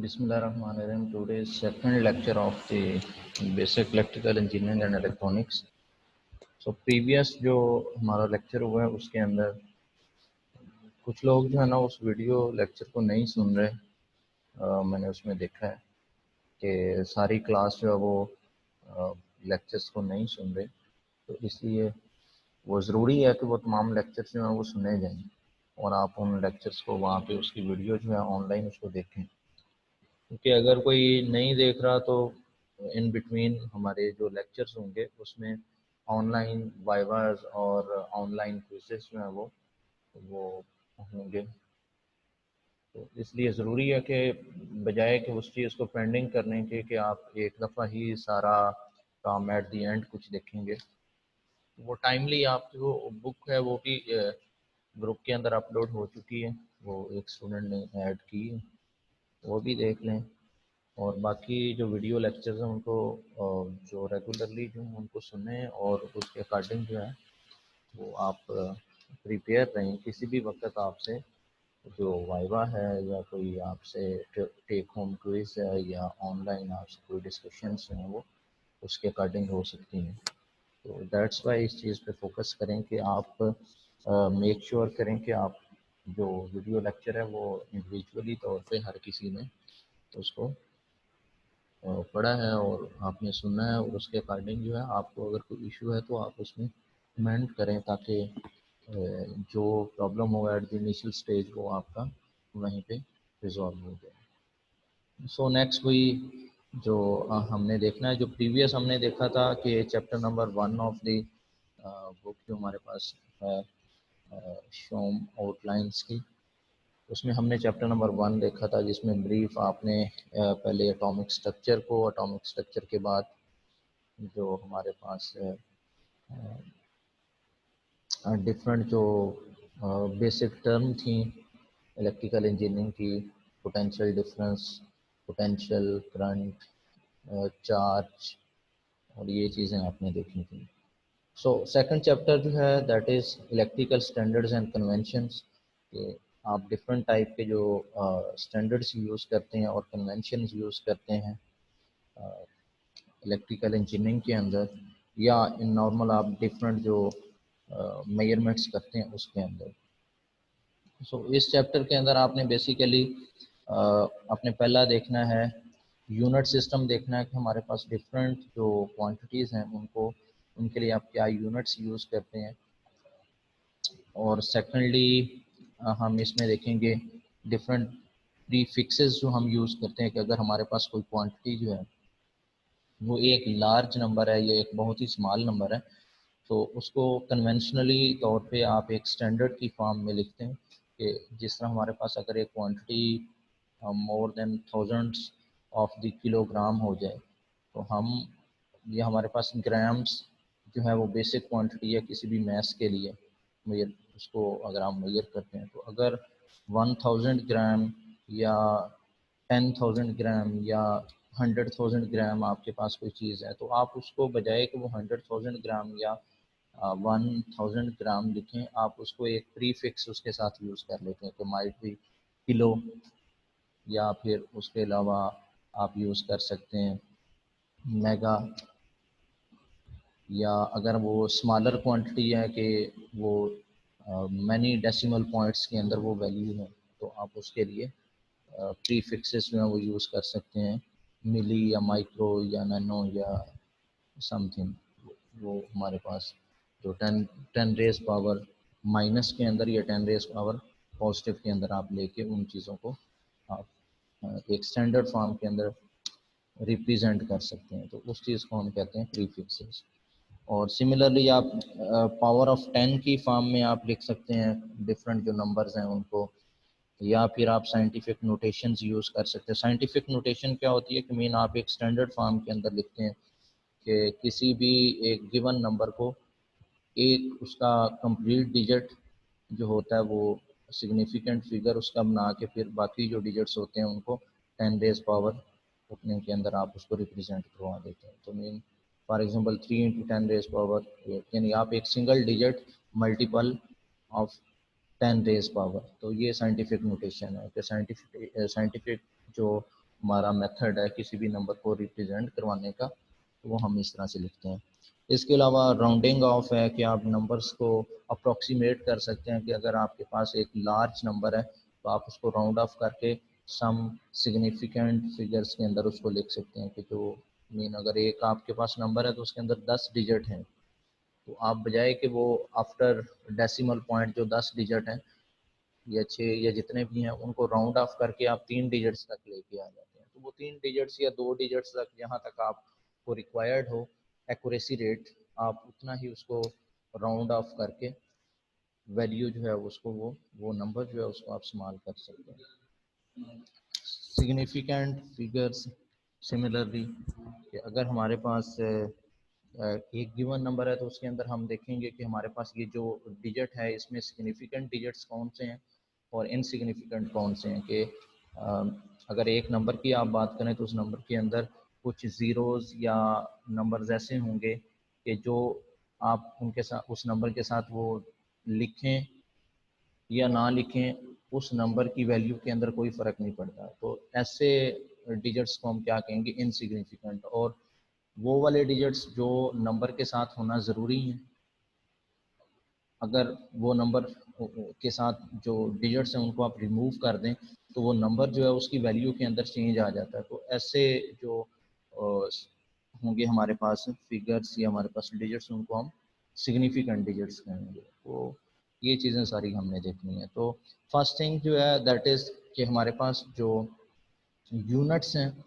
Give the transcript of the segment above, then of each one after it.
Bismillahirrahmanirrahim. Today is second lecture of the basic electrical engineering and electronics. So previous जो हमारा lecture हुआ है उसके अंदर कुछ लोग जो है ना उस वीडियो लेक्चर को नहीं सुन रहे। मैंने उसमें देखा है कि सारी क्लास जो है वो लेक्चर्स को नहीं सुन रहे, तो इसलिए वो ज़रूरी है कि वो तमाम लेक्चर्स जो हैं वो सुने जाएं और आप उन लेक्चर्स को वहाँ पे उसकी वीडियो जो है ऑनलाइन उसको देखें, क्योंकि अगर कोई नहीं देख रहा तो इन बिटवीन हमारे जो लेक्चर्स होंगे उसमें ऑनलाइन वाइवास और ऑनलाइन क्विज़ेस जो हैं वो होंगे। तो इसलिए ज़रूरी है कि बजाय कि उस चीज़ को पेंडिंग करने के कि आप एक दफ़ा ही सारा काम एट दी एंड कुछ देखेंगे, वो टाइमली आपकी वो बुक है वो भी ग्रुप के अंदर अपलोड हो चुकी है, वो एक स्टूडेंट ने ऐड की है, वो भी देख लें। और बाकी जो वीडियो लेक्चर्स हैं उनको जो रेगुलरली जो हैं उनको सुने और उसके अकॉर्डिंग जो है वो आप प्रिपेयर रहें। किसी भी वक्त आपसे जो वाइवा है या कोई आपसे टेक होम क्विज है या ऑनलाइन आपसे कोई डिस्कशंस हैं वो उसके अकॉर्डिंग हो सकती हैं। तो दैट्स वाई इस चीज़ पे फोकस करें कि आप मेक श्योर करें कि आप जो वीडियो लेक्चर है वो इंडिविजुअली तौर पे हर किसी ने उसको पढ़ा है और आपने सुना है और उसके अकॉर्डिंग जो है आपको अगर कोई इशू है तो आप उसमें कमेंट करें ताकि जो प्रॉब्लम हो एट द इनिशियल स्टेज वो आपका वहीं पे रिजॉल्व हो जाए। सो नेक्स्ट हुई जो हमने देखना है, जो प्रीवियस हमने देखा था कि chapter number 1 of the book जो हमारे पास है शोम आउटलाइंस की, उसमें हमने चैप्टर नंबर 1 देखा था जिसमें ब्रीफ आपने पहले एटॉमिक स्ट्रक्चर को, एटॉमिक स्ट्रक्चर के बाद जो हमारे पास डिफरेंट जो बेसिक टर्म थी इलेक्ट्रिकल इंजीनियरिंग की, potential difference, potential current, charge, और ये चीज़ें आपने देखी थी। सो सेकंड चैप्टर जो है that is electrical standards and conventions, कि आप डिफरेंट टाइप के जो स्टैंडर्ड्स यूज़ करते हैं और कन्वेंशंस यूज़ करते हैं इलेक्ट्रिकल इंजीनियरिंग के अंदर, या इन नॉर्मल आप डिफरेंट जो मेजरमेंट्स करते हैं उसके अंदर। सो इस चैप्टर के अंदर आपने बेसिकली अपने पहला देखना है यूनिट सिस्टम, देखना है कि हमारे पास डिफरेंट जो क्वांटिटीज़ हैं उनको उनके लिए आप क्या यूनिट्स यूज़ करते हैं। और सेकेंडली हम इसमें देखेंगे डिफरेंट प्रीफिक्सेस जो हम यूज़ करते हैं कि अगर हमारे पास कोई क्वांटिटी जो है वो एक लार्ज नंबर है या एक बहुत ही स्मॉल नंबर है, तो उसको कन्वेंशनली तौर पे आप एक स्टैंडर्ड की फॉर्म में लिखते हैं कि जिस तरह हमारे पास अगर एक quantity more than thousands of the kilogram हो जाए तो हम ये हमारे पास ग्राम्स जो है वो बेसिक क्वांटिटी है किसी भी मैस के लिए मेजर, उसको अगर आप मेजर करते हैं तो अगर 1000 ग्राम या 10,000 ग्राम या 100,000 ग्राम आपके पास कोई चीज़ है तो आप उसको बजाय कि वो 100,000 ग्राम या 1000 ग्राम लिखें, आप उसको एक प्रीफिक्स उसके साथ यूज़ कर लेते हैं, तो माइट भी किलो, या फिर उसके अलावा आप यूज़ कर सकते हैं मेगा, या अगर वो स्मॉलर क्वांटिटी है कि वो मैनी डेसिमल पॉइंट्स के अंदर वो वैल्यू है तो आप उसके लिए प्रीफिक्सेस जो हैं वो यूज़ कर सकते हैं, मिली या माइक्रो या नैनो या समथिंग। वो हमारे पास जो 10 रेज पावर माइनस के अंदर या 10 रेज पावर पॉजिटिव के अंदर आप लेके उन चीज़ों को आप एक स्टैंडर्ड फॉर्म के अंदर रिप्रेजेंट कर सकते हैं, तो उस चीज़ को हम कहते हैं प्रीफिक्सेस। और सिमिलरली आप पावर ऑफ 10 की फॉर्म में आप लिख सकते हैं डिफरेंट जो नंबर्स हैं उनको, या फिर आप साइंटिफिक नोटेशंस यूज़ कर सकते हैं। साइंटिफिक नोटेशन क्या होती है कि मीन आप एक स्टैंडर्ड फॉर्म के अंदर लिखते हैं कि किसी भी एक गिवन नंबर को एक उसका कंप्लीट डिजिट जो होता है वो सिग्निफिकेंट फिगर उसका बना के फिर बाकी जो डिजिट्स होते हैं उनको 10 रेज पावर उतने के अंदर आप उसको रिप्रेजेंट करवा देते हैं। तो mean for example 3 into 10 raise power, यानी आप एक single digit multiple of 10 raise power, तो ये साइंटिफिक नोटेशन है कि साइंटिफिक जो हमारा मेथड है किसी भी नंबर को रिप्रेजेंट करवाने का, तो वो हम इस तरह से लिखते हैं। इसके अलावा राउंडिंग ऑफ है कि आप नंबर्स को अप्रॉक्सीमेट कर सकते हैं कि अगर आपके पास एक लार्ज नंबर है तो आप उसको राउंड ऑफ करके सम सिग्निफिकेंट फिगर्स के अंदर उसको लिख सकते हैं कि जो मीन अगर एक आपके पास नंबर है तो उसके अंदर 10 डिजिट हैं, तो आप बजाय कि वो आफ्टर डेसिमल पॉइंट जो 10 डिजिट हैं या 6 या जितने भी हैं उनको राउंड ऑफ करके आप 3 डिजिट्स तक लेके आ जाते हैं, तो वो 3 डिजिट्स या 2 डिजिट्स तक जहाँ तक आपको रिक्वायर्ड हो एक्यूरेसी रेट, आप उतना ही उसको राउंड ऑफ करके वैल्यू जो है उसको वो नंबर जो है उसको आप इस्तेमाल कर सकते हैं। सिग्निफिकेंट फिगर्स सिमिलरली कि अगर हमारे पास एक गिवन नंबर है तो उसके अंदर हम देखेंगे कि हमारे पास ये जो डिजिट है इसमें सिग्निफिकेंट डिजिट्स कौन से हैं और इनसिग्निफिकेंट कौन से हैं, कि अगर एक नंबर की आप बात करें तो उस नंबर के अंदर कुछ ज़ीरोज़ या नंबर्स ऐसे होंगे कि जो आप उनके साथ उस नंबर के साथ वो लिखें या ना लिखें उस नंबर की वैल्यू के अंदर कोई फ़र्क नहीं पड़ता, तो ऐसे डिजिट्स को हम क्या कहेंगे, इनसिग्निफिकेंट। और वो वाले डिजिट्स जो नंबर के साथ होना ज़रूरी हैं, अगर वो नंबर के साथ जो डिजिट्स हैं उनको आप रिमूव कर दें तो वो नंबर जो है उसकी वैल्यू के अंदर चेंज आ जाता है, तो ऐसे जो होंगे हमारे पास फिगर्स या हमारे पास डिजिट्स उनको हम सिग्निफिकेंट डिजिट्स कहेंगे। तो ये चीज़ें सारी हमने देखनी है। तो फर्स्ट थिंग जो है दैट इज़ कि हमारे पास जो यूनिट्स हैं,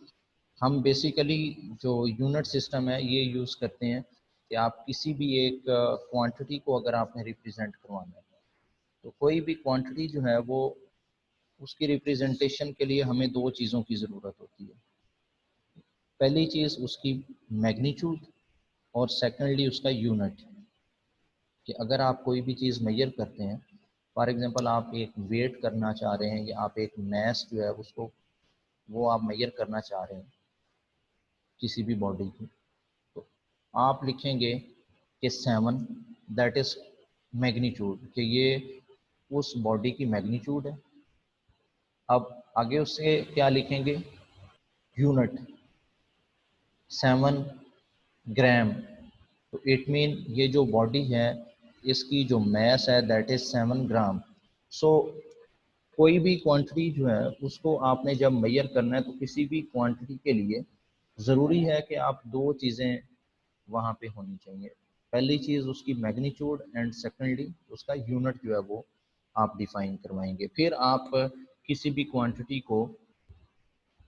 हम बेसिकली जो यूनिट सिस्टम है ये यूज़ करते हैं कि आप किसी भी एक क्वांटिटी को अगर आपने रिप्रेजेंट करवाना है तो कोई भी क्वांटिटी जो है वो उसकी रिप्रेजेंटेशन के लिए हमें दो चीज़ों की ज़रूरत होती है। पहली चीज़ उसकी मैग्नीट्यूड और सेकेंडली उसका यूनिट, कि अगर आप कोई भी चीज़ मेजर करते हैं, फॉर एग्जांपल आप एक वेट करना चाह रहे हैं या आप एक मैस जो है उसको वो आप मेजर करना चाह रहे हैं किसी भी बॉडी की, तो आप लिखेंगे कि 7 दैट इज़ मैग्नीट्यूड, कि ये उस बॉडी की मैग्नीट्यूड है। अब आगे उससे क्या लिखेंगे, यूनिट 7 ग्राम, तो इट मीन ये जो बॉडी है इसकी जो मैस है दैट इज़ 7 ग्राम। सो कोई भी क्वांटिटी जो है उसको आपने जब मेजर करना है तो किसी भी क्वांटिटी के लिए ज़रूरी है कि आप दो चीज़ें वहाँ पे होनी चाहिए। पहली चीज़ उसकी मैग्नीट्यूड एंड सेकेंडली उसका यूनिट जो है वो आप डिफाइन करवाएंगे। फिर आप किसी भी क्वांटिटी को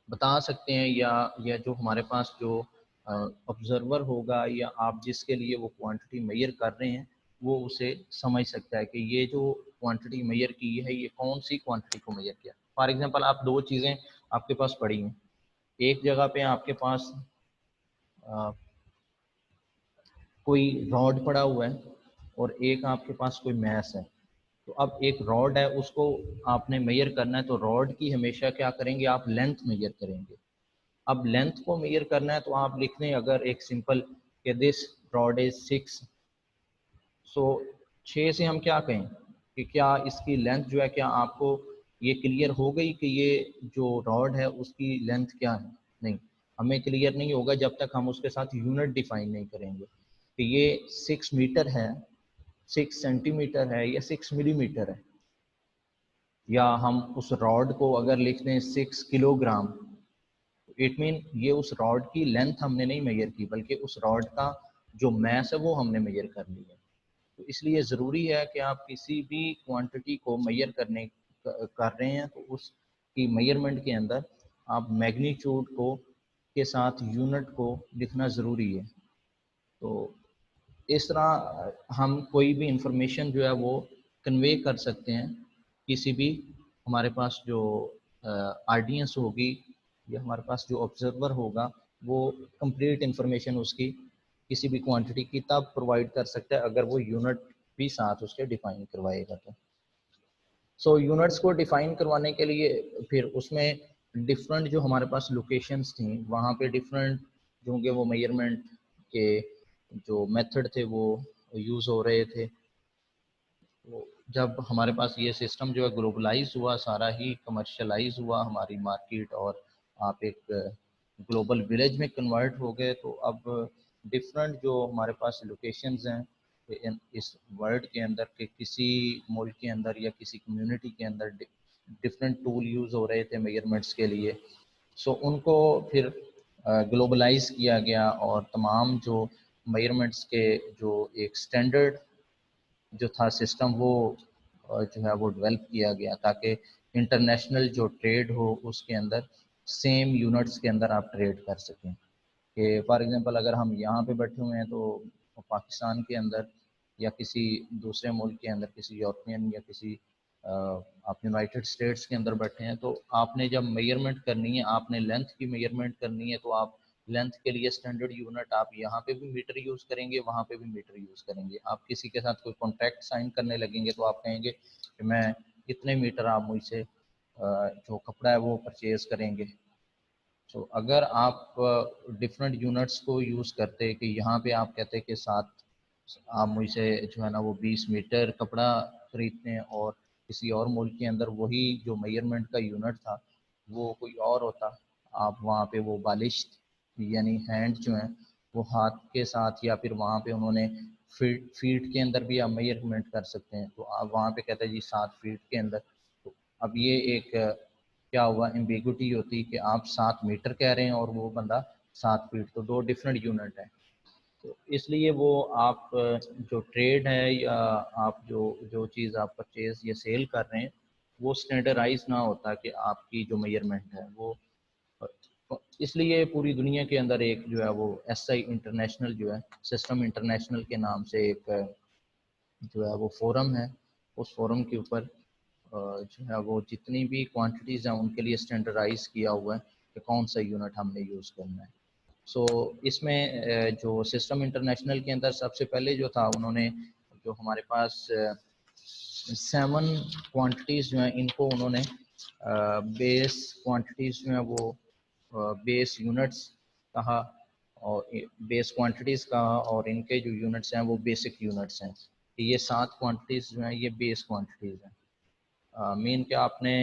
बता सकते हैं या जो हमारे पास जो ऑब्जर्वर होगा या आप जिसके लिए वो क्वांटिटी मेजर कर रहे हैं वो उसे समझ सकता है कि ये जो क्वांटिटी मेजर की है ये कौन सी क्वांटिटी को मेजर किया। फॉर एग्जांपल आप दो चीज़ें आपके पास पड़ी हैं, एक जगह पे आपके पास अ, कोई रॉड पड़ा हुआ है और एक आपके पास कोई मैस है, तो अब एक रॉड है उसको आपने मेजर करना है तो रॉड की हमेशा क्या करेंगे आप लेंथ मेजर करेंगे। अब लेंथ को मेजर करना है तो आप लिख दें अगर एक सिंपल कि दिस रॉड इज 6, सो 6 से हम क्या कहें कि क्या इसकी लेंथ जो है, क्या आपको ये क्लियर हो गई कि ये जो रॉड है उसकी लेंथ क्या है? नहीं, हमें क्लियर नहीं होगा जब तक हम उसके साथ यूनिट डिफाइन नहीं करेंगे कि ये 6 मीटर है, 6 सेंटीमीटर है या 6 मिलीमीटर है, या हम उस रॉड को अगर लिख दें 6 किलोग्राम, इट मीन ये उस रॉड की लेंथ हमने नहीं मेजर की बल्कि उस रॉड का जो मैस है वो हमने मेजर कर लिया। तो इसलिए ज़रूरी है कि आप किसी भी क्वांटिटी को मेजर कर रहे हैं तो उसकी मेजरमेंट के अंदर आप मैग्नीट्यूड को के साथ यूनिट को लिखना ज़रूरी है। तो इस तरह हम कोई भी इंफॉर्मेशन जो है वो कन्वे कर सकते हैं किसी भी, हमारे पास जो ऑडियंस होगी या हमारे पास जो ऑब्जर्वर होगा वो कंप्लीट इंफॉर्मेशन उसकी किसी भी क्वांटिटी की तब प्रोवाइड कर सकता है अगर वो यूनिट भी साथ उसके डिफाइन करवाएगा। तो सो यूनिट्स को डिफाइन करवाने के लिए फिर उसमें डिफरेंट जो हमारे पास लोकेशंस थी वहाँ पे डिफरेंट जो होंगे वो मेजरमेंट के जो मेथड थे वो यूज़ हो रहे थे। तो जब हमारे पास ये सिस्टम जो है ग्लोबलाइज हुआ, सारा ही कमर्शलाइज हुआ, हमारी मार्केट और आप एक ग्लोबल विलेज में कन्वर्ट हो गए, तो अब डिफरेंट जो हमारे पास लोकेशंस हैं इस वर्ल्ड के अंदर के किसी मुल्क के अंदर या किसी कम्युनिटी के अंदर डिफरेंट टूल यूज़ हो रहे थे मेजरमेंट्स के लिए। सो उनको फिर ग्लोबलाइज किया गया और तमाम जो मेजरमेंट्स के जो एक स्टैंडर्ड जो था सिस्टम वो जो है वो डेवलप किया गया, ताकि इंटरनेशनल जो ट्रेड हो उसके अंदर सेम यूनिट्स के अंदर आप ट्रेड कर सकें। कि फॉर एग्जांपल अगर हम यहाँ पे बैठे हुए हैं तो पाकिस्तान के अंदर या किसी दूसरे मुल्क के अंदर, किसी यूरोपियन या किसी आप यूनाइटेड स्टेट्स के अंदर बैठे हैं, तो आपने जब मेजरमेंट करनी है, आपने लेंथ की मेजरमेंट करनी है, तो आप लेंथ के लिए स्टैंडर्ड यूनिट आप यहाँ पे भी मीटर यूज़ करेंगे, वहाँ पे भी मीटर यूज़ करेंगे। आप किसी के साथ कोई कॉन्ट्रैक्ट साइन करने लगेंगे तो आप कहेंगे कि मैं इतने मीटर आप मुझसे जो कपड़ा है वो परचेज करेंगे। तो अगर आप डिफरेंट यूनिट्स को यूज़ करते कि यहाँ पे आप कहते कि सात आप मुझसे जो है ना वो 20 मीटर कपड़ा खरीदते हैं, और किसी और मुल्क के अंदर वही जो मेजरमेंट का यूनिट था वो कोई और होता, आप वहाँ पे वो बालिश यानी हैंड जो है वो हाथ के साथ, या फिर वहाँ पे उन्होंने फीट फीट के अंदर भी आप मेजरमेंट कर सकते हैं, तो आप वहाँ पे कहते हैं जी 7 फीट के अंदर। तो अब ये एक क्या हुआ, एम्बिगुइटी होती कि आप 7 मीटर कह रहे हैं और वो बंदा 7 फीट, तो दो डिफरेंट यूनिट है। तो इसलिए वो आप जो ट्रेड है या आप जो जो चीज़ आप परचेज या सेल कर रहे हैं वो स्टैंडर्डाइज ना होता कि आपकी जो मेजरमेंट है वो, इसलिए पूरी दुनिया के अंदर एक जो है वो SI इंटरनेशनल जो है सिस्टम इंटरनेशनल के नाम से एक जो है वो फोरम है। उस फोरम के ऊपर जो है वो जितनी भी क्वांटिटीज़ हैं उनके लिए स्टैंडर्डाइज किया हुआ है कि कौन सा यूनिट हमने यूज़ करना है। सो इसमें जो सिस्टम इंटरनेशनल के अंदर सबसे पहले जो था, उन्होंने जो हमारे पास 7 क्वांटिटीज़ जो हैं इनको उन्होंने बेस क्वांटिटीज़ जो हैं वो बेस यूनिट्स कहा, और बेस क्वांटिटीज़ कहा, और इनके जो यूनिट्स हैं वो बेसिक यूनिट्स हैं। ये 7 क्वांटिटीज़ जो हैं ये बेस क्वांटिटीज़ हैं। मीन क्या, आपने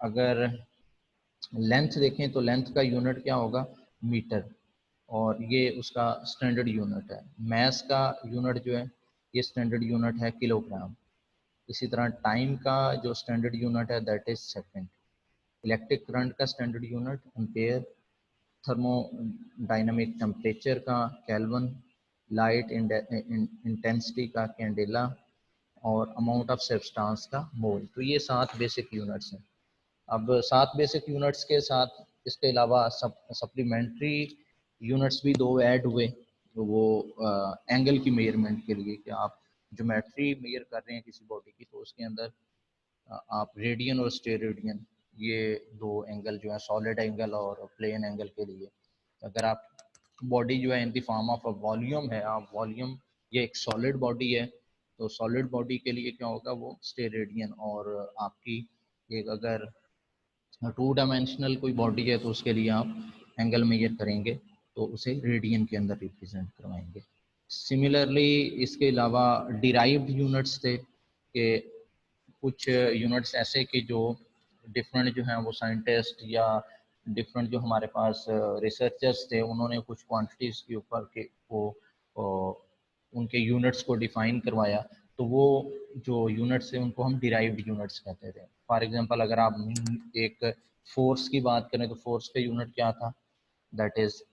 अगर लेंथ देखें तो लेंथ का यूनिट क्या होगा, मीटर, और ये उसका स्टैंडर्ड यूनिट है। मैस का यूनिट जो है ये स्टैंडर्ड यूनिट है किलोग्राम। इसी तरह टाइम का जो स्टैंडर्ड यूनिट है that is second. Electric current का standard unit ampere, thermodynamic temperature का केल्विन, लाइट इंटेंसिटी का कैंडेला, और अमाउंट ऑफ सब्सटेंस का मोल। तो ये 7 बेसिक यूनिट्स हैं। अब 7 बेसिक यूनिट्स के साथ इसके अलावा सप्लीमेंट्री यूनिट्स भी 2 ऐड हुए, तो वो एंगल की मेजरमेंट के लिए कि आप ज्योमेट्री मेजर कर रहे हैं किसी बॉडी की, तो उसके अंदर आप रेडियन और स्टेरेडियन ये 2 एंगल जो है सॉलिड एंगल और प्लेन एंगल के लिए, अगर आप बॉडी जो है in the form of volume है, आप वॉल्यूम ये एक सॉलिड बॉडी है, तो सॉलिड बॉडी के लिए क्या होगा वो स्टेरेडियन, और आपकी एक अगर 2 डायमेंशनल कोई बॉडी है तो उसके लिए आप एंगल मेजर करेंगे तो उसे रेडियन के अंदर रिप्रेजेंट करवाएंगे। सिमिलरली इसके अलावा डिराइव्ड यूनिट्स थे कि कुछ यूनिट्स ऐसे कि जो डिफरेंट जो हैं वो साइंटिस्ट या डिफरेंट जो हमारे पास रिसर्चर्स थे उन्होंने कुछ क्वांटिटीज़ के ऊपर के वो उनके यूनिट्स को डिफाइन करवाया, तो वो जो यूनिट्स थे उनको हम डिराइव्ड यूनिट्स कहते थे। फॉर एग्जांपल अगर आप एक फोर्स की बात करें तो फोर्स का यूनिट क्या था, दैट इज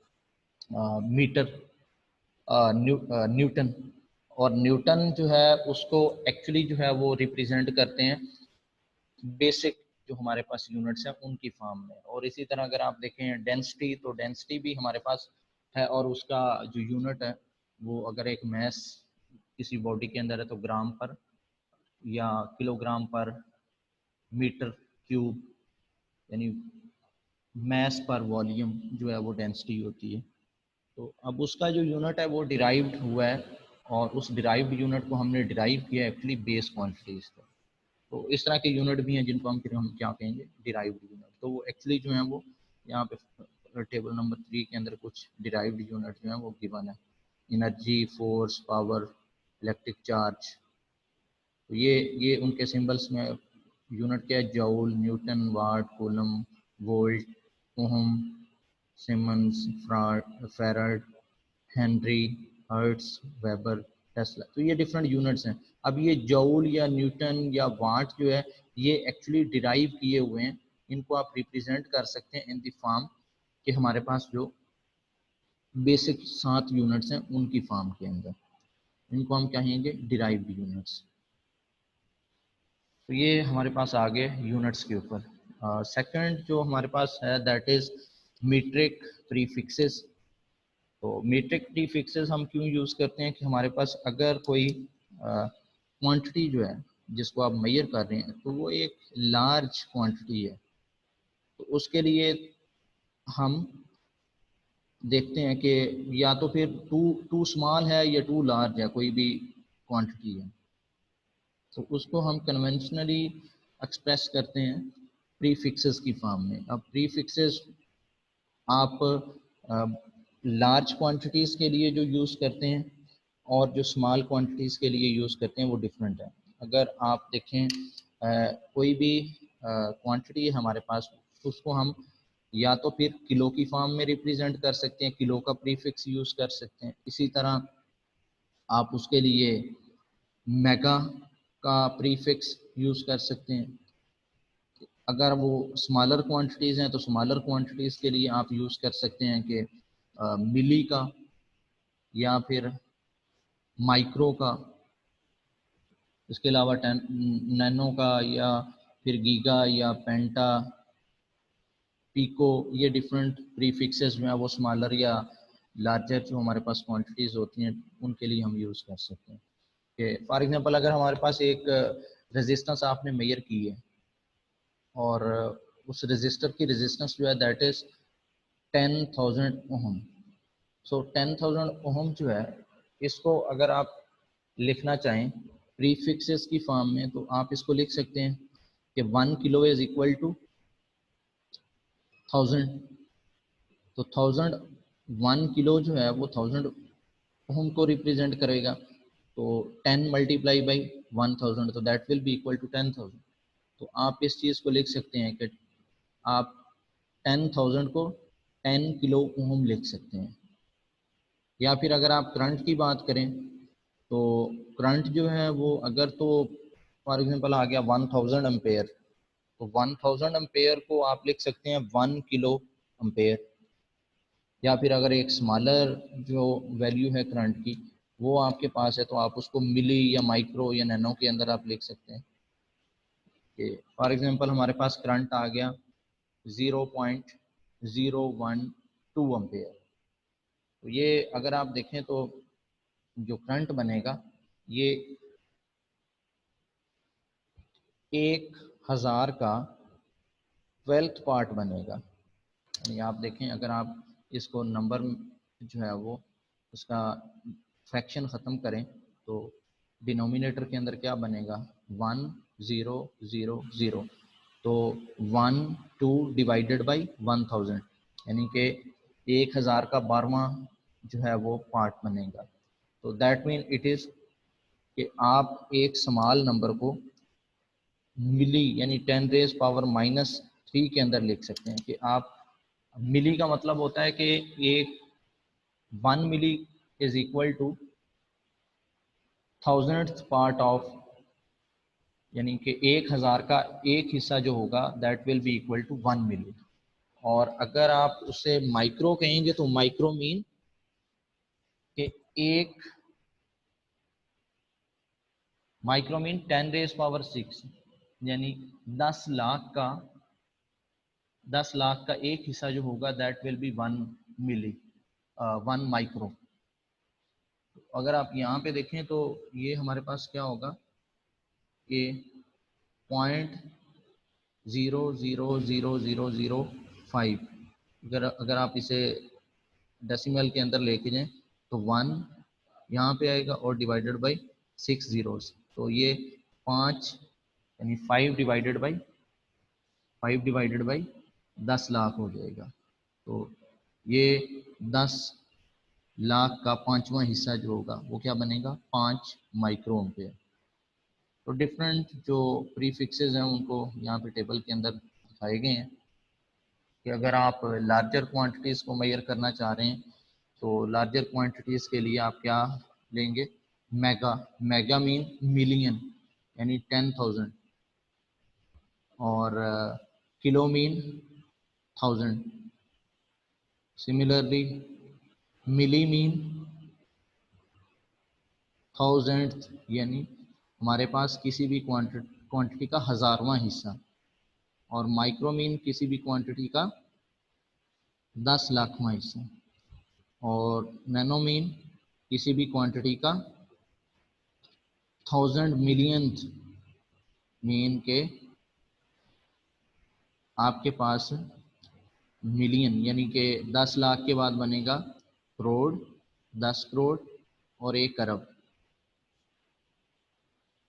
मीटर, न्यूटन। और न्यूटन जो है उसको एक्चुअली जो है वो रिप्रेजेंट करते हैं बेसिक जो हमारे पास यूनिट्स हैं उनकी फॉर्म में। और इसी तरह अगर आप देखें डेंसिटी, तो डेंसिटी भी हमारे पास है, और उसका जो यूनिट है वो अगर एक मैस किसी बॉडी के अंदर है तो ग्राम पर या किलोग्राम पर मीटर क्यूब, यानी मैस पर वॉल्यूम जो है वो डेंसिटी होती है। तो अब उसका जो यूनिट है वो डिराइव्ड हुआ है, और उस डिराइव्ड यूनिट को हमने डिराइव किया एक्चुअली बेस क्वांटिटीज से। तो इस तरह के यूनिट भी हैं जिनको हम फिर हम क्या कहेंगे, डिराइव्ड यूनिट। तो वो एक्चुअली जो है वो यहाँ पे टेबल नंबर 3 के अंदर कुछ डिराइव्ड यूनिट जो है वो गिवन है। Energy, force, power, electric charge, तो ये उनके सिंबल्स में यूनिट क्या है, joule, newton, watt, coulomb, volt, ohm, siemens, farad, henry, hertz, weber, tesla. तो ये डिफरेंट यूनिट्स हैं। अब ये जूल या न्यूटन या वाट जो है ये एक्चुअली डिराइव किए हुए हैं। इनको आप रिप्रेजेंट कर सकते हैं इन द फॉर्म कि हमारे पास जो बेसिक 7 यूनिट्स हैं उनकी फॉर्म के अंदर, इनको हम कहेंगे डिराइव्ड यूनिट्स। तो ये हमारे पास आ गए यूनिट्स के ऊपर। सेकंड जो हमारे पास है दैट इज मीट्रिक प्रीफिक्सेस। तो मीट्रिक प्रीफिक्सेस हम क्यों यूज़ करते हैं कि हमारे पास अगर कोई क्वांटिटी जो है जिसको आप मेजर कर रहे हैं तो वो एक लार्ज क्वांटिटी है, तो उसके लिए हम देखते हैं कि या तो फिर टू टू स्मॉल है या टू लार्ज है, कोई भी क्वांटिटी है, तो उसको हम कन्वेंशनली एक्सप्रेस करते हैं प्रीफिक्सेस की फॉर्म में। अब प्रीफिक्सेस आप लार्ज क्वांटिटीज़ के लिए जो यूज़ करते हैं और जो स्मॉल क्वांटिटीज़ के लिए यूज़ करते हैं वो डिफरेंट है। अगर आप देखें कोई भी क्वांटिटी है हमारे पास, उसको हम या तो फिर किलो की फॉर्म में रिप्रेजेंट कर सकते हैं, किलो का प्रीफिक्स यूज़ कर सकते हैं। इसी तरह आप उसके लिए मेगा का प्रीफिक्स यूज़ कर सकते हैं। अगर वो स्मॉलर क्वांटिटीज़ हैं तो स्मॉलर क्वांटिटीज़ के लिए आप यूज़ कर सकते हैं कि मिली का या फिर माइक्रो का, इसके अलावा नैनो का या फिर गीगा या पेंटा, पीको, ये डिफरेंट प्रीफिक्सेस जो हैं वो स्मॉलर या लार्जर जो हमारे पास क्वांटिटीज़ होती हैं उनके लिए हम यूज़ कर सकते हैं। कि फॉर एग्जांपल अगर हमारे पास एक रेजिस्टेंस आपने मेजर की है और उस रेजिस्टर की रेजिस्टेंस जो है that is 10,000 ohm. So 10,000 ohm जो है इसको अगर आप लिखना चाहें प्रीफिक्सेस की फॉर्म में तो आप इसको लिख सकते हैं कि 1 किलो इज इक्वल टू 1000। तो 1000, 1 किलो जो है वो 1000 ओम को रिप्रेजेंट करेगा। तो 10 मल्टीप्लाई बाई 1000 तो that will be equal to 10,000। तो आप इस चीज़ को लिख सकते हैं कि आप 10,000 को 10 किलो ओम लिख सकते हैं। या फिर अगर आप करंट की बात करें तो करंट जो है वो अगर तो फॉर एग्जांपल आ गया 1000 एम्पेयर, तो 1000 एम्पेयर को आप लिख सकते हैं 1 किलो एम्पेयर। या फिर अगर एक स्मॉलर जो वैल्यू है करंट की वो आपके पास है तो आप उसको मिली या माइक्रो या नैनो के अंदर आप लिख सकते हैं कि फॉर एग्जांपल हमारे पास करंट आ गया 0.012 एम्पेयर। तो ये अगर आप देखें तो जो करंट बनेगा ये 1000 का 12th पार्ट बनेगा। यानी आप देखें अगर आप इसको नंबर जो है वो उसका फ्रैक्शन ख़त्म करें तो डिनोमिनेटर के अंदर क्या बनेगा 1 0 0 0। तो 1 2 डिवाइडेड बाई 1000 यानी कि 1000 का 12वां जो है वो पार्ट बनेगा। तो दैट मीन इट इज़ कि आप एक स्मॉल नंबर को मिली यानी 10⁻³ के अंदर लिख सकते हैं कि आप मिली का मतलब होता है कि एक 1 milli is equal to 1000th part of, यानी कि 1000 का एक हिस्सा जो होगा that will be equal to 1 milli. और अगर आप उसे माइक्रो कहेंगे तो माइक्रो मीन कि एक माइक्रो मीन 10⁻⁶, यानी 10 लाख का एक हिस्सा जो होगा that will be 1 milli 1 micro. अगर आप यहाँ पे देखें तो ये हमारे पास क्या होगा कि 0.00005। अगर आप इसे डेसिमल के अंदर लेके जाएं तो 1 यहाँ पे आएगा और डिवाइडेड बाई 6 zeros, तो ये 5 यानी 5 डिवाइडेड बाई 10 लाख हो जाएगा। तो ये 10 लाख का 5वां हिस्सा जो होगा वो क्या बनेगा 5 माइक्रो एम्पेयर। तो डिफरेंट जो प्रीफिक्सेस हैं उनको यहाँ पे टेबल के अंदर दिखाए गए हैं। कि अगर आप लार्जर क्वांटिटीज़ को मेजर करना चाह रहे हैं तो लार्जर क्वांटिटीज़ के लिए आप क्या लेंगे, मेगा। मेगा मीन मिलियन यानी 10,000, और किलो मीन 1000। सिमिलरली मिली मीन थाउजेंड, यानी हमारे पास किसी भी क्वांटिटी का हज़ारवां हिस्सा, और माइक्रो मीन किसी भी क्वांटिटी का 10 लाखवां हिस्सा, और नैनो मीन किसी भी क्वांटिटी का 1000 मिलियंथ मीन के आपके पास मिलियन, यानी कि 10 लाख के बाद बनेगा करोड़, 10 करोड़ और 1 अरब।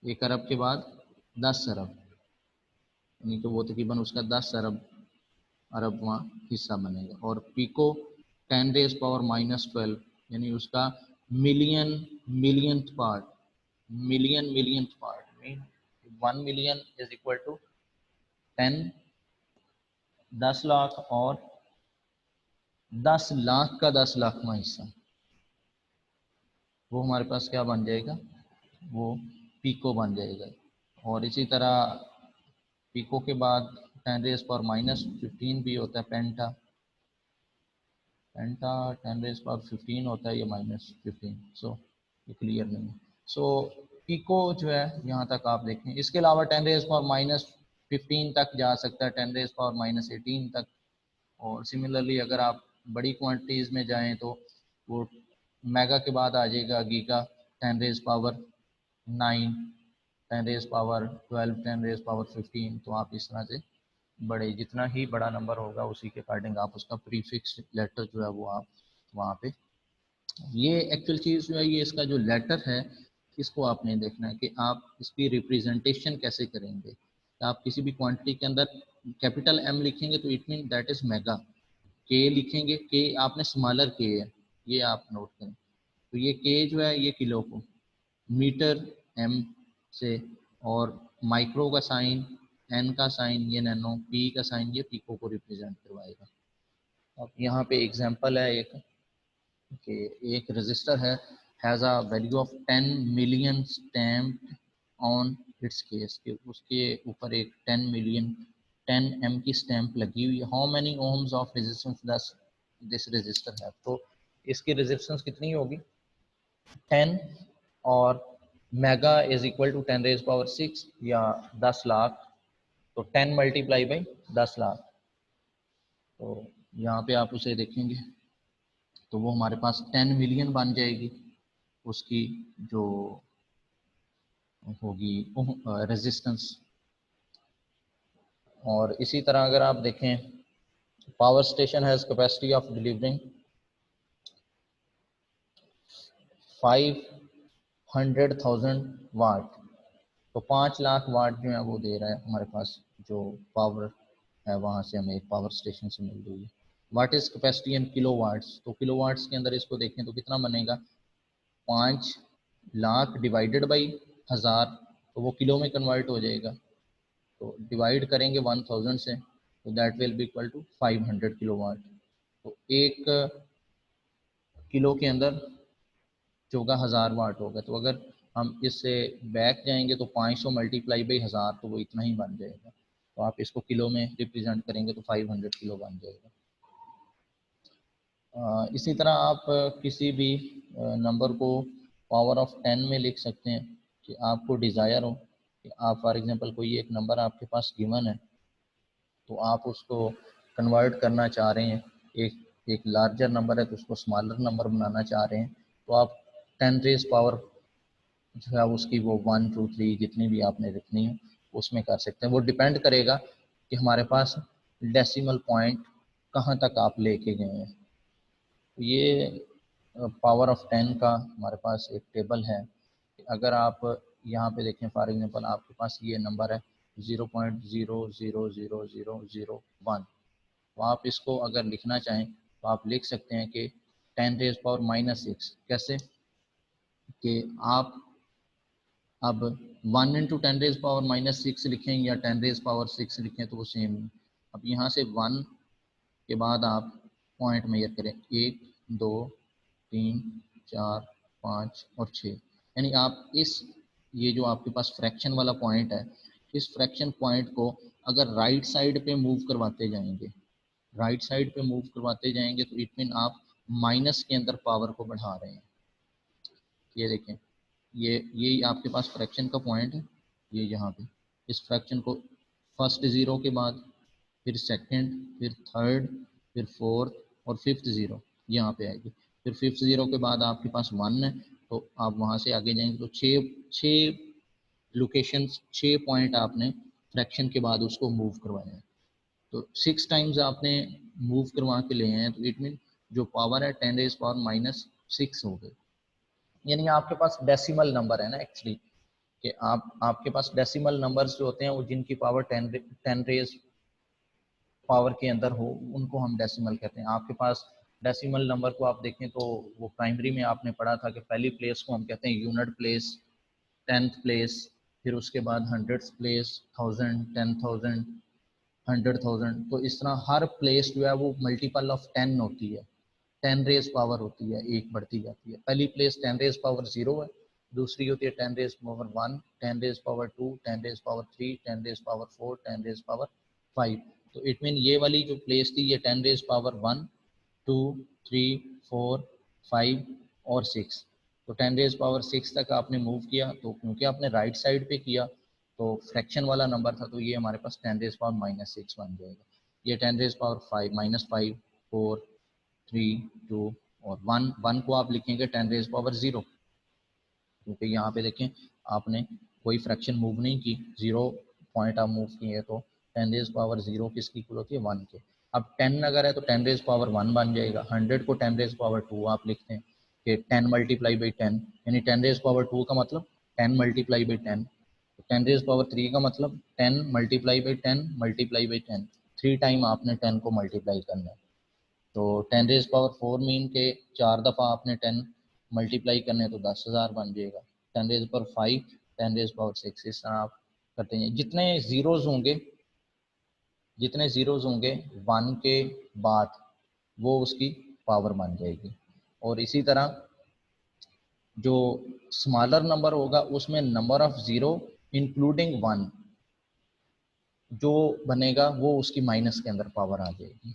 1 अरब के बाद 10 अरब, यानी कि वो तकरीबन उसका 10 अरबवां हिस्सा बनेगा। और पिको 10⁻⁻12, यानी उसका millionth part, millionth part mean 1 million is equal to 10 lakh, और 10 लाख का 10 लाखवां हिस्सा, वो हमारे पास क्या बन जाएगा, वो पिको बन जाएगा। और इसी तरह पिको के बाद 10⁻⁻15 भी होता है, पेंटा 10⁻15 होता है, या -15, सो ये क्लियर नहीं है। सो पिको जो है यहाँ तक आप देखें, इसके अलावा 10⁻15 तक जा सकता है, 10⁻18 तक। और सिमिलरली अगर आप बड़ी क्वांटिटीज़ में जाएं तो वो मेगा के बाद आ जाएगा गीगा, 10⁻9, 10⁻12, 10⁻15। तो आप इस तरह से बड़े, जितना ही बड़ा नंबर होगा उसी के अकॉर्डिंग आप उसका प्रीफिक्स लेटर जो है वो आप वहाँ पे, ये एक्चुअल चीज़ जो है, ये इसका जो लेटर है इसको आपने देखना है कि आप इसकी रिप्रेजेंटेशन कैसे करेंगे। आप किसी भी क्वांटिटी के अंदर कैपिटल एम लिखेंगे तो it mean that is mega, के लिखेंगे, के आपने स्मॉलर के है, ये आप नोट करें। तो ये के जो है ये किलो को, मीटर एम से, और माइक्रो का साइन, एन का साइन ये नैनो, पी का साइन ये पिको को रिप्रेजेंट करवाएगा। अब यहाँ पे एग्जांपल है एक, कि एक रजिस्टर है, has a value of 10 million stamp on it's case, के उसके ऊपर एक 10 मिलियन 10 एम की स्टैंप लगी हुई है। How many ohms of resistance does this resistor है, तो इसकी रेजिस्टेंस कितनी होगी 10, और मेगा इज इक्वल टू 10⁻6 या 10 लाख, तो 10 मल्टीप्लाई बाई 10 लाख। तो यहाँ पे आप उसे देखेंगे तो वो हमारे पास 10 मिलियन बन जाएगी उसकी जो होगी रेजिस्टेंस। और इसी तरह अगर आप देखें, power station has capacity of delivering 500,000 वाट, तो 5 लाख वाट जो है वो दे रहा है हमारे पास, जो पावर है वहाँ से हमें पावर स्टेशन से मिल रही है। What is capacity in kilowatts, तो किलो वाट्स के अंदर इसको देखें तो कितना बनेगा, 5 लाख डिवाइडेड बाई 1000, तो वो किलो में कन्वर्ट हो जाएगा। तो डिवाइड करेंगे 1000 से, तो that will be equal to 500 kilowatt. तो 1 किलो के अंदर जो होगा 1000 वाट होगा। तो अगर हम इससे बैक जाएंगे तो 500 मल्टीप्लाई बाई 1000, तो वो इतना ही बन जाएगा। तो आप इसको किलो में रिप्रेजेंट करेंगे तो 500 किलो बन जाएगा। इसी तरह आप किसी भी नंबर को पावर ऑफ 10 में लिख सकते हैं, कि आपको डिज़ायर हो कि आप फॉर एग्जांपल कोई एक नंबर आपके पास गिवन है, तो आप उसको कन्वर्ट करना चाह रहे हैं, एक लार्जर नंबर है तो उसको स्मॉलर नंबर बनाना चाह रहे हैं, तो आप 10 रेज पावर जो है उसकी वो 1 2 3 जितनी भी आपने रखनी है उसमें कर सकते हैं। वो डिपेंड करेगा कि हमारे पास डेसिमल पॉइंट कहाँ तक आप लेके गए हैं। ये पावर ऑफ 10 का हमारे पास एक टेबल है। अगर आप यहाँ पे देखें फॉर एग्जांपल आपके पास ये नंबर है 0.000001, तो आप इसको अगर लिखना चाहें तो आप लिख सकते हैं कि 10⁻⁻6। कैसे कि आप अब 1 इंटू 10⁻⁻6 लिखें या 10⁻6 लिखें तो वो सेम है। अब यहाँ से 1 के बाद आप पॉइंट मेजर करें, 1 2 3 4 5 और 6, यानी आप इस ये जो आपके पास फ्रैक्शन वाला पॉइंट है, इस फ्रैक्शन पॉइंट को अगर राइट साइड पे मूव करवाते जाएंगे, राइट साइड पे मूव करवाते जाएंगे तो इट मीन आप माइनस के अंदर पावर को बढ़ा रहे हैं। ये देखें, ये आपके पास फ्रैक्शन का पॉइंट है, ये यहाँ पे इस फ्रैक्शन को फर्स्ट ज़ीरो के बाद फिर सेकंड, फिर थर्ड, फिर फोर्थ और फिफ्थ ज़ीरो यहाँ पे आएगी, फिर फिफ्थ ज़ीरो के बाद आपके पास 1 है, तो आप वहाँ से आगे जाएंगे तो छः लोकेशन, 6 पॉइंट आपने फ्रैक्शन के बाद उसको मूव करवाया है। तो 6 टाइम्स आपने मूव करवा के ले हैं, तो इट मीन जो पावर है 10⁻⁻⁶ हो गई। यानी आपके पास डेसिमल नंबर है ना एक्चुअली, कि आपके पास डेसिमल नंबर्स जो होते हैं वो जिनकी पावर 10 रेज पावर के अंदर हो उनको हम डेसिमल कहते हैं। आपके पास डेसिमल नंबर को आप देखें तो वो प्राइमरी में आपने पढ़ा था कि पहली प्लेस को हम कहते हैं यूनिट प्लेस, 10th प्लेस, फिर उसके बाद 100th प्लेस, 1000, 10,000, 100,000। तो इस तरह हर प्लेस जो है वो मल्टीपल ऑफ 10 होती है, 10 रेज पावर होती है, एक बढ़ती जाती है। पहली प्लेस 10 रेज पावर 0 है, दूसरी होती है 10 raise power 1, 10 raise power 2, 10 raise power 3, 10 raise power 4, 10 raise power 5। तो इट मीन ये वाली जो प्लेस थी ये 10 रेज पावर 1, 2, 3, 4, 5 और 6। तो 10 रेज पावर 6 तक आपने मूव किया, तो क्योंकि आपने राइट साइड पे किया तो फ्रैक्शन वाला नंबर था, तो ये हमारे पास 10 रेज पावर -6 बन जाएगा। ये 10 रेज पावर 5, -5, 4, 3, 2 और 1 को आप लिखेंगे 10 रेज पावर 0, क्योंकि यहाँ पे देखें आपने कोई फ्रैक्शन मूव नहीं की, 0 पॉइंट आप मूव किए, तो 10 रेज पावर 0 किसकी इक्वल होती है, 1 के। अब 10 अगर है तो 10 रेज पावर 1 बन जाएगा। 100 को 10 रेज पावर 2 आप लिखते हैं कि 10 मल्टीप्लाई बाई 10, यानी 10 रेज पावर 2 का मतलब 10 मल्टीप्लाई बाई 10। 10 रेज पावर 3 का मतलब 10 multiply by 10 multiply by 10, 3 time आपने 10 को मल्टीप्लाई करना है। तो 10 रेज पावर 4 मीन के 4 दफ़ा आपने 10 मल्टीप्लाई करने तो 10,000 बन जाएगा। 10 रेज पावर 5, 10 रेज पावर 6, इस तरह आप करते हैं। जितने ज़ीरोज़ होंगे, जितने ज़ीरोज़ होंगे 1 के बाद वो उसकी पावर बन जाएगी। और इसी तरह जो स्मॉलर नंबर होगा उसमें नंबर ऑफ ज़ीरो इंक्लूडिंग 1 जो बनेगा वो उसकी माइनस के अंदर पावर आ जाएगी।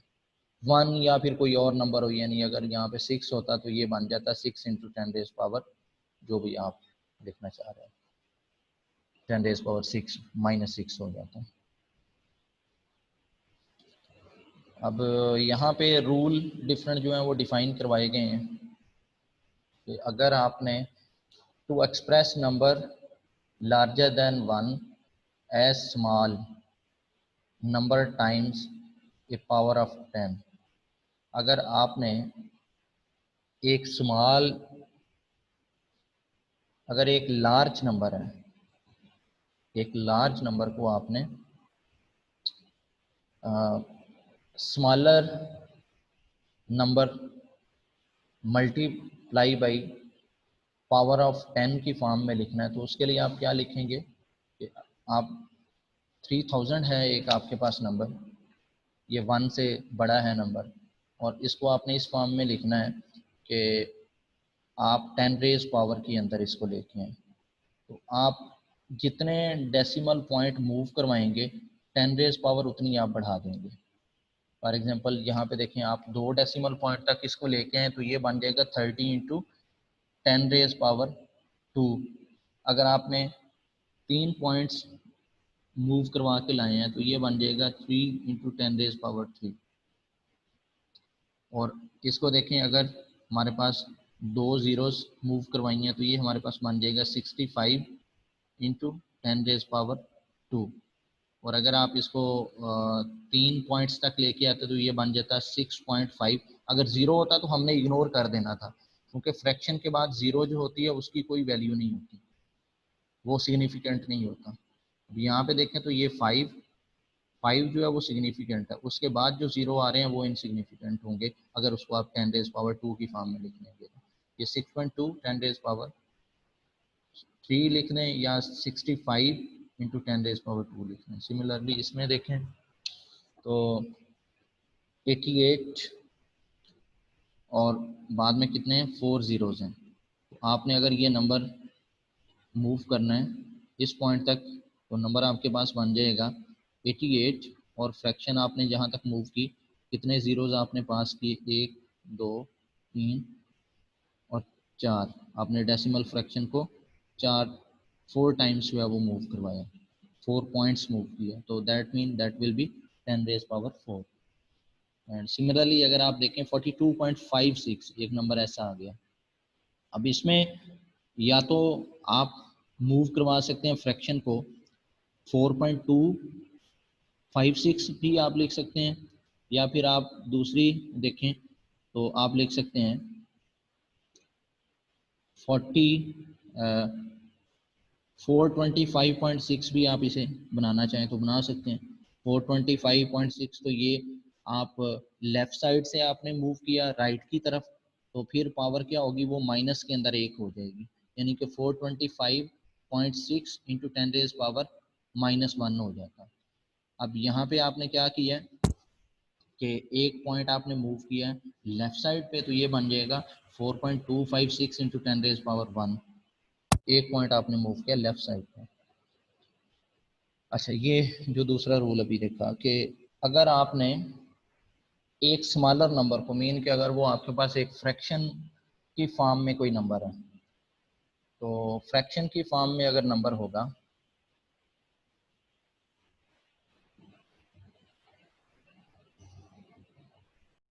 1 या फिर कोई और नंबर हो, यानी अगर यहाँ पे 6 होता तो ये बन जाता 6 इंटू 10 रेज पावर, जो भी आप लिखना चाह रहे हैं, 10 रेज पावर 6 -6 हो जाता है। अब यहाँ पे रूल डिफरेंट जो है वो डिफाइन करवाए गए हैं कि अगर आपने to express number larger than 1 as small number times a power of 10, अगर आपने एक स्मॉल, अगर एक लार्ज नंबर है, एक लार्ज नंबर को आपने smaller number multiply by power of 10 की फॉर्म में लिखना है, तो उसके लिए आप क्या लिखेंगे कि आप 3000 है एक आपके पास नंबर, ये 1 से बड़ा है नंबर, और इसको आपने इस फॉर्म में लिखना है कि आप 10 रेज पावर के अंदर इसको लेके हैं। तो आप जितने डेसिमल पॉइंट मूव करवाएंगे 10 रेज पावर उतनी आप बढ़ा देंगे। फॉर एग्जांपल यहाँ पे देखें, आप 2 डेसिमल पॉइंट तक इसको लेके हैं तो ये बन जाएगा 30 इंटू 10 रेज पावर 2। अगर आपने 3 पॉइंट्स मूव करवा के लाए हैं तो ये बन जाएगा 3 इंटू 10 रेज पावर 3। और इसको देखें, अगर हमारे पास 2 ज़ीरोस मूव करवाई हैं तो ये हमारे पास बन जाएगा 65 इंटू 10 रेज पावर 2। और अगर आप इसको 3 पॉइंट्स तक लेके आते तो ये बन जाता 6.5। अगर ज़ीरो होता तो हमने इग्नोर कर देना था, क्योंकि फ्रैक्शन के बाद ज़ीरो जो होती है उसकी कोई वैल्यू नहीं होती, वो सिग्निफिकेंट नहीं होता। अब यहाँ पे देखें तो ये 5 जो है वो सिग्निफिकेंट है, उसके बाद जो ज़ीरो आ रहे हैं वो इनसिग्निफिकेंट होंगे अगर उसको आप 10 रेज पावर 2 की फॉर्म में लिखने के। ये 6.2 10 रेज पावर 3 लिख दें या 65 इंटू 10 रेज पावर 2 लिख दें। सिमिलरली इसमें देखें तो 88 और बाद में कितने हैं, 4 ज़ीरोज़ हैं। आपने अगर ये नंबर मूव करना है इस पॉइंट तक तो नंबर आपके पास बन जाएगा 88 और फ्रैक्शन आपने जहाँ तक मूव की कितने ज़ीरोज़ आपने पास किए, 1 2 3 और 4। आपने डेसिमल फ्रैक्शन को 4 टाइम्स जो है वो मूव करवाया, 4 पॉइंट्स मूव किया, तो that mean that will be 10 raise power 4। And similarly अगर आप देखें 42.56 एक नंबर ऐसा आ गया। अब इसमें या तो आप मूव करवा सकते हैं फ्रैक्शन को 4.256 भी आप लिख सकते हैं, या फिर आप दूसरी देखें तो आप लिख सकते हैं 425.6 भी आप इसे बनाना चाहें तो बना सकते हैं। 425.6 तो ये आप लेफ्ट साइड से आपने मूव किया राइट की तरफ, तो फिर पावर क्या होगी, वो माइनस के अंदर 1 हो जाएगी, यानी कि 425.6 इंटू 10 रेज पावर -1 हो जाता। अब यहाँ पे आपने क्या किया कि एक पॉइंट आपने मूव किया लेफ्ट साइड पे, तो ये बन जाएगा 4.256 इंटू 10 रेज पावर 1। एक पॉइंट आपने मूव किया लेफ्ट साइड पे। अच्छा, ये जो दूसरा रूल अभी देखा कि अगर आपने एक स्मॉलर नंबर को, मीन कि अगर वो आपके पास एक फ्रैक्शन की फॉर्म में कोई नंबर है, तो फ्रैक्शन की फॉर्म में अगर नंबर होगा